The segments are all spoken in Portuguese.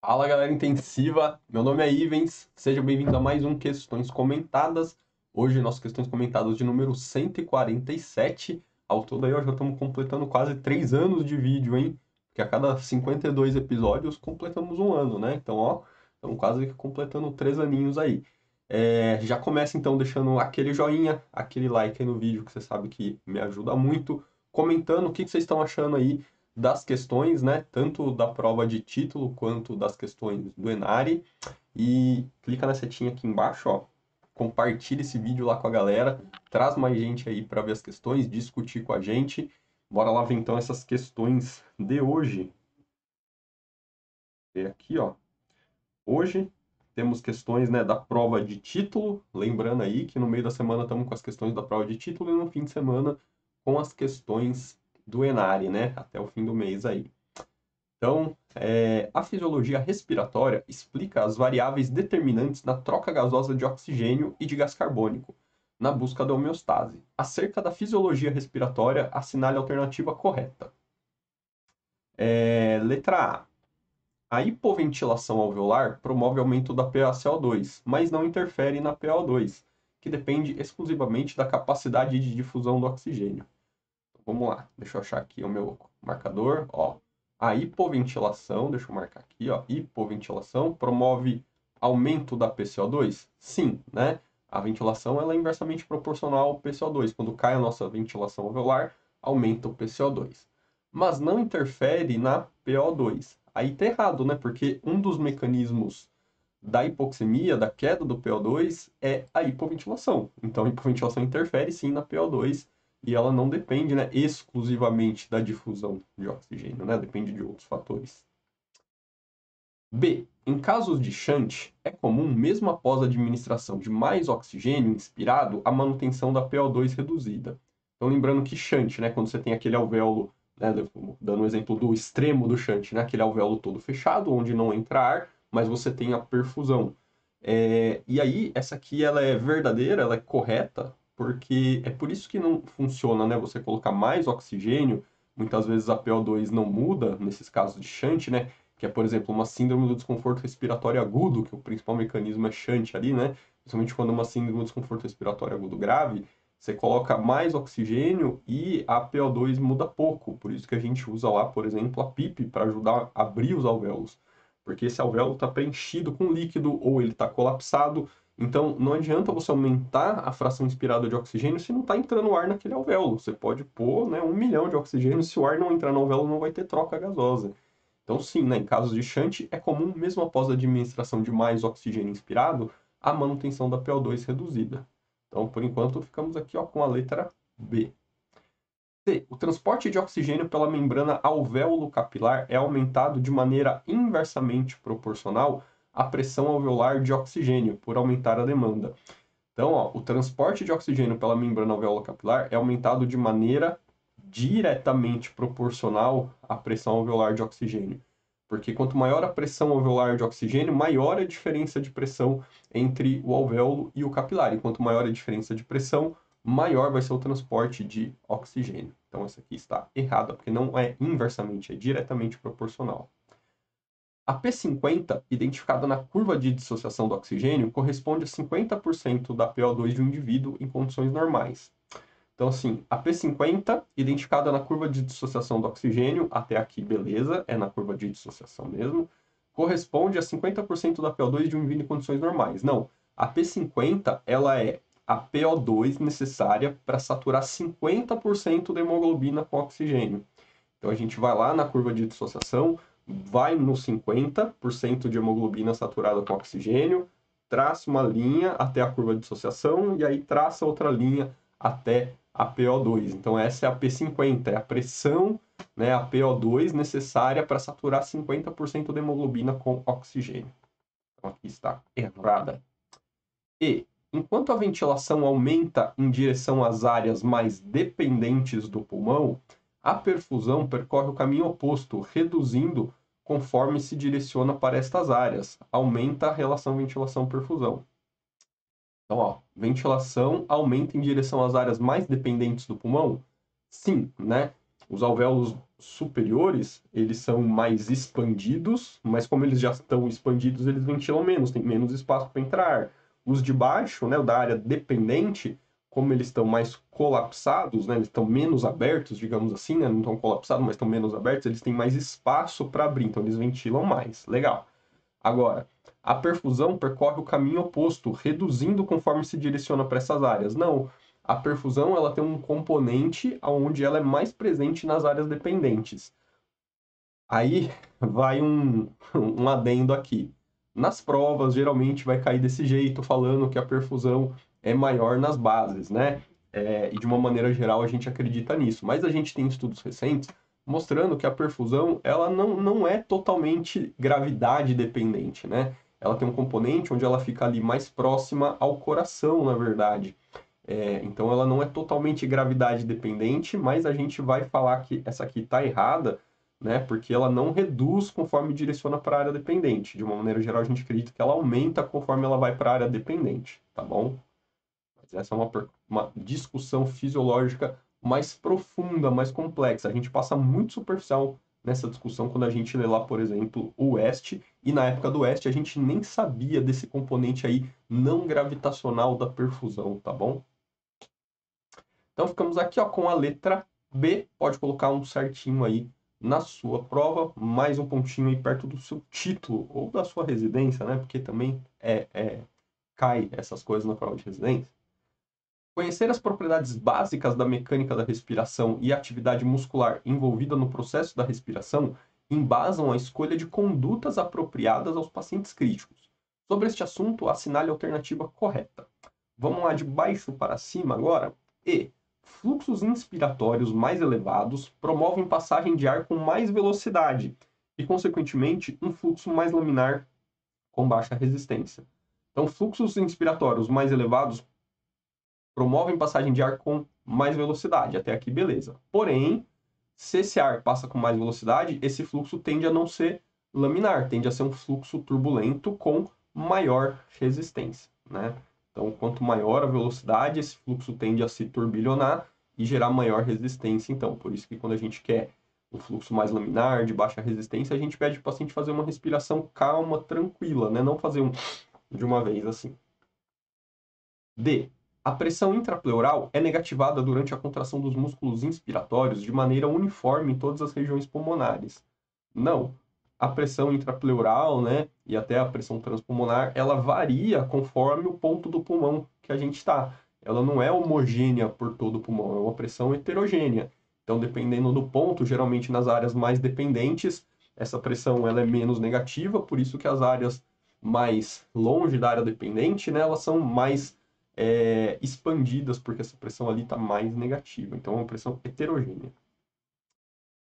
Fala galera intensiva, meu nome é Ivens, seja bem-vindo a mais um Questões Comentadas. Hoje, nossas questões comentadas de número 147. Ao todo aí, ó, já estamos completando quase 3 anos de vídeo, hein? Porque a cada 52 episódios completamos um ano, né? Então, ó, estamos quase completando 3 aninhos aí. Já começa então deixando aquele joinha, aquele like aí no vídeo, que você sabe que me ajuda muito. Comentando o que vocês estão achando aí das questões, né? Tanto da prova de título quanto das questões do Enari. E clica na setinha aqui embaixo, ó. Compartilha esse vídeo lá com a galera. Traz mais gente aí para ver as questões, discutir com a gente. Bora lá ver então essas questões de hoje. Ver aqui, ó. Hoje temos questões, né, da prova de título. Lembrando aí que no meio da semana estamos com as questões da prova de título e no fim de semana com as questões do Enari, né? Até o fim do mês aí. Então, a fisiologia respiratória explica as variáveis determinantes na troca gasosa de oxigênio e de gás carbônico, na busca da homeostase. Acerca da fisiologia respiratória, assinale a alternativa correta. Letra A. A hipoventilação alveolar promove aumento da PaCO2, mas não interfere na PaO2, que depende exclusivamente da capacidade de difusão do oxigênio. Vamos lá, deixa eu achar aqui o meu marcador, ó. A hipoventilação, deixa eu marcar aqui, ó. Hipoventilação promove aumento da PCO2? Sim, né? A ventilação ela é inversamente proporcional ao PCO2. Quando cai a nossa ventilação alveolar, aumenta o PCO2. Mas não interfere na PO2. Aí tá errado, né? Porque um dos mecanismos da hipoxemia, da queda do PO2, é a hipoventilação. Então, a hipoventilação interfere sim na PO2 e ela não depende, né, exclusivamente da difusão de oxigênio, né? Depende de outros fatores. B. Em casos de shunt, é comum, mesmo após a administração de mais oxigênio inspirado, a manutenção da PO2 reduzida. Então, lembrando que shunt, né, quando você tem aquele alvéolo, né, dando o exemplo do extremo do shunt, né, aquele alvéolo todo fechado, onde não entra ar, mas você tem a perfusão. E aí, essa aqui ela é verdadeira, ela é correta, porque é por isso que não funciona, né? Você colocar mais oxigênio, muitas vezes a PO2 não muda, nesses casos de shunt, né? Que é, por exemplo, uma síndrome do desconforto respiratório agudo, que o principal mecanismo é shunt ali, né? Principalmente quando é uma síndrome do desconforto respiratório agudo grave, você coloca mais oxigênio e a PO2 muda pouco. Por isso que a gente usa lá, por exemplo, a PIP para ajudar a abrir os alvéolos, porque esse alvéolo está preenchido com líquido ou ele está colapsado. Então, não adianta você aumentar a fração inspirada de oxigênio se não está entrando ar naquele alvéolo. Você pode pôr, né, 1 milhão de oxigênio, se o ar não entrar no alvéolo, não vai ter troca gasosa. Então, sim, né, em casos de shunt, é comum, mesmo após a administração de mais oxigênio inspirado, a manutenção da PO2 reduzida. Então, por enquanto, ficamos aqui ó, com a letra B. C. O transporte de oxigênio pela membrana alvéolo-capilar é aumentado de maneira inversamente proporcional à pressão alveolar de oxigênio, por aumentar a demanda. Então, ó, o transporte de oxigênio pela membrana alvéolo-capilar é aumentado de maneira diretamente proporcional à pressão alveolar de oxigênio. Porque quanto maior a pressão alveolar de oxigênio, maior a diferença de pressão entre o alvéolo e o capilar. E quanto maior a diferença de pressão, maior vai ser o transporte de oxigênio. Então, essa aqui está errada, porque não é inversamente, é diretamente proporcional. A P50, identificada na curva de dissociação do oxigênio, corresponde a 50% da PO2 de um indivíduo em condições normais. Então, assim, a P50, identificada na curva de dissociação do oxigênio, até aqui, beleza, é na curva de dissociação mesmo, corresponde a 50% da PO2 de um indivíduo em condições normais. Não, a P50, ela é a PO2 necessária para saturar 50% da hemoglobina com oxigênio. Então, a gente vai lá na curva de dissociação, vai no 50% de hemoglobina saturada com oxigênio, traça uma linha até a curva de dissociação e aí traça outra linha até a PO2. Então, essa é a P50, é a pressão, né, a PO2 necessária para saturar 50% da hemoglobina com oxigênio. Então, aqui está errada. E, enquanto a ventilação aumenta em direção às áreas mais dependentes do pulmão, a perfusão percorre o caminho oposto, reduzindo conforme se direciona para estas áreas. Aumenta a relação ventilação-perfusão. Então, ó, ventilação aumenta em direção às áreas mais dependentes do pulmão? Sim, né? Os alvéolos superiores, eles são mais expandidos, mas como eles já estão expandidos, eles ventilam menos, tem menos espaço para entrar ar. Os de baixo, né, o da área dependente, como eles estão mais colapsados, né, eles estão menos abertos, digamos assim, né, não estão colapsados, mas estão menos abertos, eles têm mais espaço para abrir, então eles ventilam mais. Legal. Agora, a perfusão percorre o caminho oposto, reduzindo conforme se direciona para essas áreas. Não, a perfusão ela tem um componente onde ela é mais presente nas áreas dependentes. Aí vai um adendo aqui. Nas provas, geralmente vai cair desse jeito, falando que a perfusão é maior nas bases, né? E de uma maneira geral a gente acredita nisso. Mas a gente tem estudos recentes mostrando que a perfusão ela não é totalmente gravidade dependente, né? Ela tem um componente onde ela fica ali mais próxima ao coração, na verdade. Então ela não é totalmente gravidade dependente, mas a gente vai falar que essa aqui está errada, né? Porque ela não reduz conforme direciona para a área dependente. De uma maneira geral, a gente acredita que ela aumenta conforme ela vai para a área dependente, tá bom? Mas essa é uma discussão fisiológica mais profunda, mais complexa. A gente passa muito superficial nessa discussão quando a gente lê lá, por exemplo, o West, e na época do West a gente nem sabia desse componente aí não gravitacional da perfusão, tá bom? Então ficamos aqui ó, com a letra B, pode colocar um certinho aí na sua prova, mais um pontinho aí perto do seu título ou da sua residência, né? Porque também cai essas coisas na prova de residência. Conhecer as propriedades básicas da mecânica da respiração e a atividade muscular envolvida no processo da respiração embasam a escolha de condutas apropriadas aos pacientes críticos. Sobre este assunto, assinale a alternativa correta. Vamos lá de baixo para cima agora. E fluxos inspiratórios mais elevados promovem passagem de ar com mais velocidade e, consequentemente, um fluxo mais laminar com baixa resistência. Então, fluxos inspiratórios mais elevados promovem passagem de ar com mais velocidade. Até aqui, beleza. Porém, se esse ar passa com mais velocidade, esse fluxo tende a não ser laminar, tende a ser um fluxo turbulento com maior resistência, né? Então, quanto maior a velocidade, esse fluxo tende a se turbilhonar e gerar maior resistência. Então, por isso que quando a gente quer um fluxo mais laminar, de baixa resistência, a gente pede para o paciente fazer uma respiração calma, tranquila, né? Não fazer de uma vez assim. D. A pressão intrapleural é negativada durante a contração dos músculos inspiratórios de maneira uniforme em todas as regiões pulmonares. Não. A pressão intrapleural, né, e até a pressão transpulmonar, ela varia conforme o ponto do pulmão que a gente está. Ela não é homogênea por todo o pulmão, é uma pressão heterogênea. Então, dependendo do ponto, geralmente nas áreas mais dependentes, essa pressão ela é menos negativa, por isso que as áreas mais longe da área dependente, né, elas são mais expandidas, porque essa pressão ali está mais negativa. Então, é uma pressão heterogênea.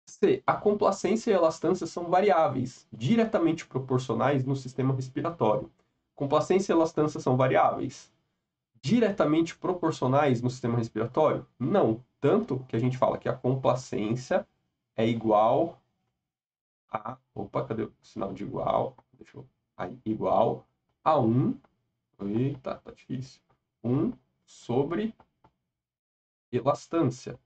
C. A complacência e a elastância são variáveis, diretamente proporcionais no sistema respiratório. Complacência e elastância são variáveis, diretamente proporcionais no sistema respiratório? Não. Tanto que a gente fala que a complacência é igual a... Opa, cadê o sinal de igual? Deixa eu... Aí, igual a 1... Eita, tá difícil. 1 sobre elastância.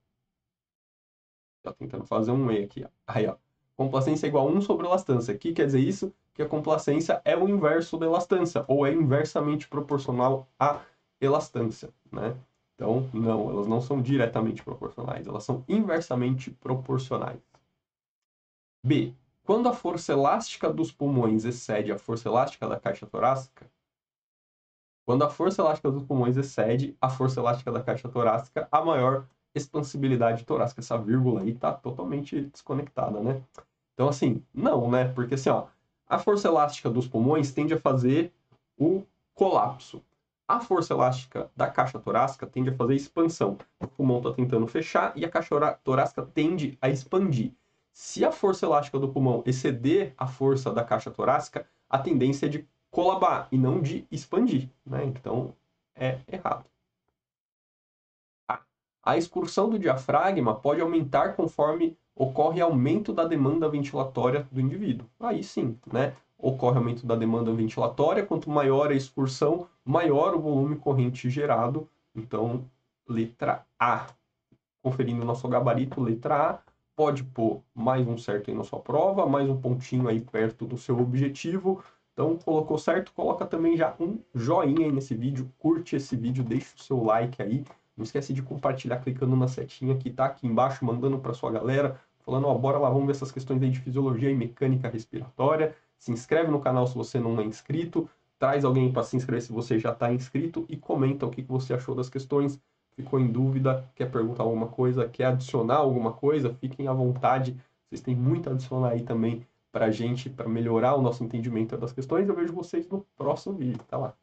Tá tentando fazer um E aqui. Ó. Aí, ó. Complacência é igual a 1 sobre elastância. O que quer dizer isso? Que a complacência é o inverso da elastância, ou é inversamente proporcional à elastância, né? Então, não, elas não são diretamente proporcionais, elas são inversamente proporcionais. B. Quando a força elástica dos pulmões excede a força elástica da caixa torácica, quando a força elástica dos pulmões excede a força elástica da caixa torácica, a maior expansibilidade torácica. Essa vírgula aí está totalmente desconectada, né? Então, assim, não, né? Porque, assim, ó, a força elástica dos pulmões tende a fazer o colapso. A força elástica da caixa torácica tende a fazer expansão. O pulmão está tentando fechar e a caixa torácica tende a expandir. Se a força elástica do pulmão exceder a força da caixa torácica, a tendência é de colabar e não de expandir, né? Então, é errado. A excursão do diafragma pode aumentar conforme ocorre aumento da demanda ventilatória do indivíduo. Aí sim, né? Ocorre aumento da demanda ventilatória, quanto maior a excursão, maior o volume corrente gerado. Então, letra A. Conferindo o nosso gabarito, letra A, pode pôr mais um certo aí na sua prova, mais um pontinho aí perto do seu objetivo. Então, colocou certo, coloca também já um joinha aí nesse vídeo, curte esse vídeo, deixa o seu like aí. Não esquece de compartilhar clicando na setinha que tá aqui embaixo, mandando para sua galera, falando, ó, bora lá, vamos ver essas questões aí de fisiologia e mecânica respiratória. Se inscreve no canal se você não é inscrito, traz alguém para se inscrever se você já está inscrito e comenta o que você achou das questões. Ficou em dúvida, quer perguntar alguma coisa, quer adicionar alguma coisa, fiquem à vontade. Vocês têm muito a adicionar aí também para a gente, para melhorar o nosso entendimento das questões. Eu vejo vocês no próximo vídeo. Tá lá.